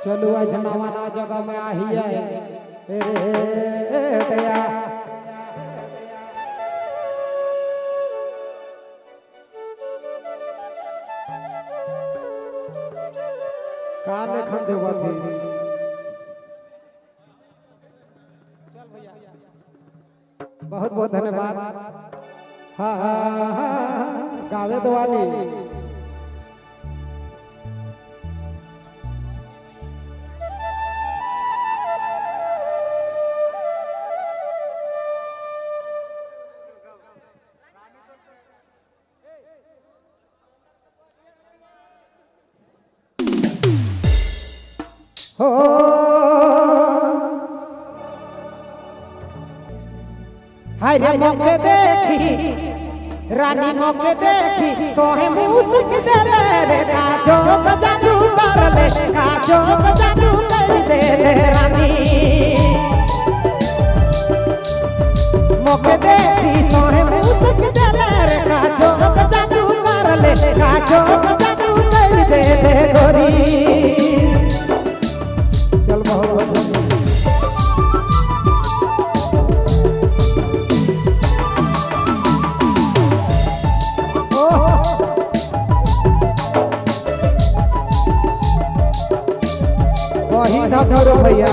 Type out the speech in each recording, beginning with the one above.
चलो आज नवाना जगह में आई है रे दया काले खंडे वाथी बहुत बहुत धन्यवाद। हाँ हाँ हाँ गावे दवानी हो हाय रे मौके देखी रानी मौके देखी तो है मूसिक देले रे काजो को जादू कर ले काजो को जादू कर दे रे रानी मौके देखी तो है मूसिक देले रे काजो को जादू कर ले काजो को जादू कर दे रे गोरी चल बहुत वही ना करो भैया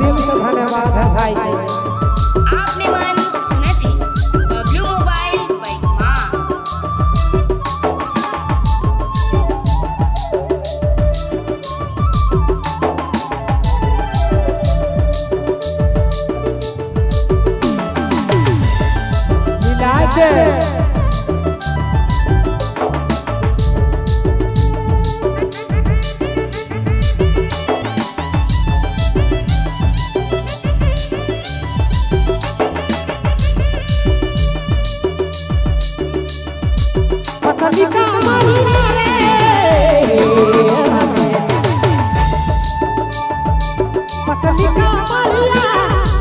दिल से धन्यवाद है भाई। आपने मानी सुना थी बबलू मोबाइल बैकमा मिला के पतलिका मारिया रे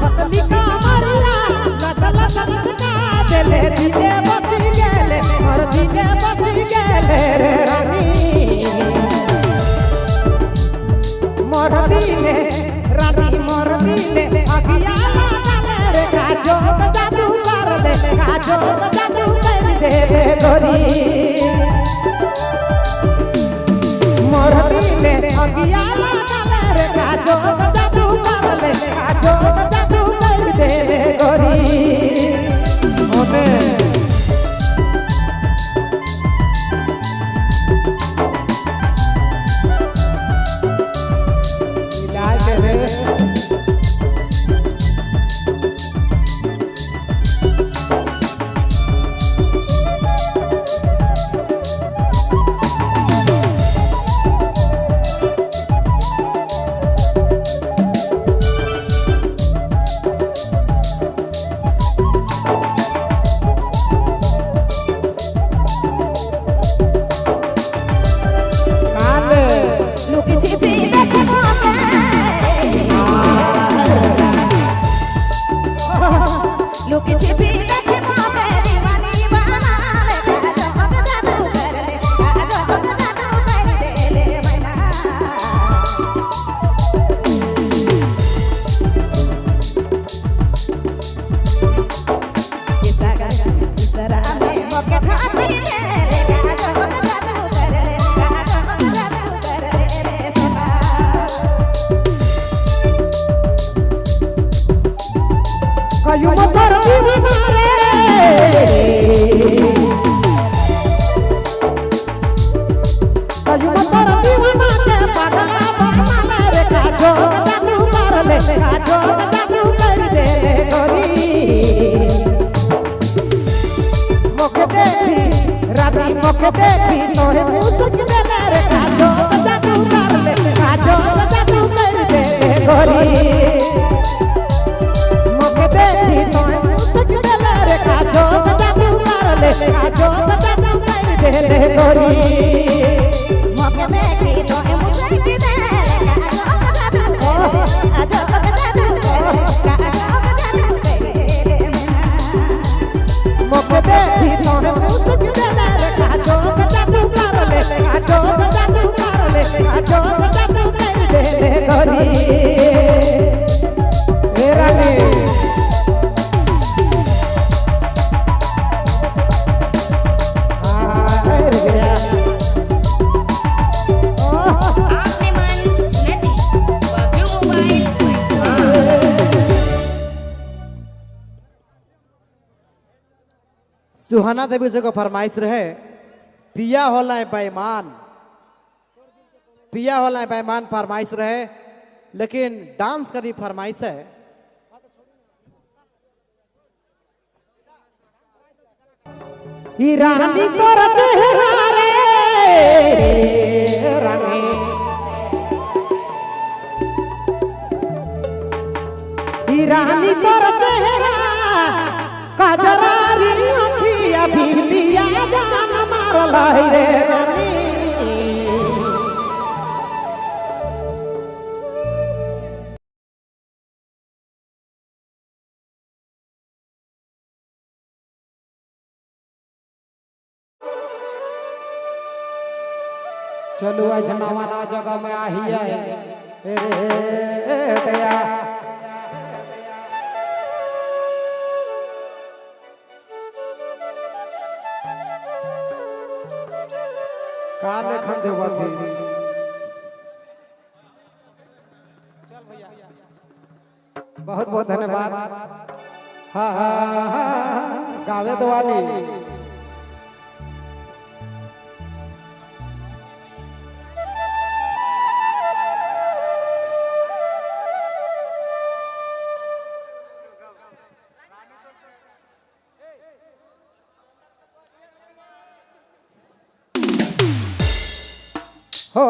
पतलिका मारिया नचला चलका देले दिले बसी गेले और दिले बसी गेले रे रानी मोर दिले रानी मोर दिले अगिया लागले रे काजो को जादू कर ले काजो को जादू कर दे रे गोरी अगिया लागले रे काजो को जादू कर ले काजो को जादू कर दे रे गोरी ओने इलाज रे Será mesmo que कयूं मोर दीवाना रे कयूं मोर दीवाना के पागला बकमाला रे काजो जादू कर ले काजो जादू कर दे गोरी मोके देखी रवि मोके देखी तोहे मुसक दे रे काजो जादू कर ले काजो जादू कर दे गोरी देखी तो मुसक दे रे काजो जादू कर ले काजो जादू कर दे गोरी मोके देखी तो मुसक दे काजो जादू काजो जादू काजो जादू मोके देखी तो मुसक दे रे काजो जादू कर ले काजो जादू कर ले काजो जादू कर दे गोरी हे रानी आपने मन सुना थी बबलू मोबाइल सुहाना देवी से को फरमाइश रहे पिया होला है बेईमान पिया होला है बेईमान फरमाइश रहे लेकिन डांस करी फरमाइश है ई रानी तोर चेहरा रे रानी ई रानी तोर चेहरा काजरारी अखिया बिगलिया जान मारल रे रानी चलो आज नवाना जगह में आई है रे दया कार ने खंदे हुआ थी बहुत बहुत धन्यवाद हाँ हाँ हाँ गावे दवानी हो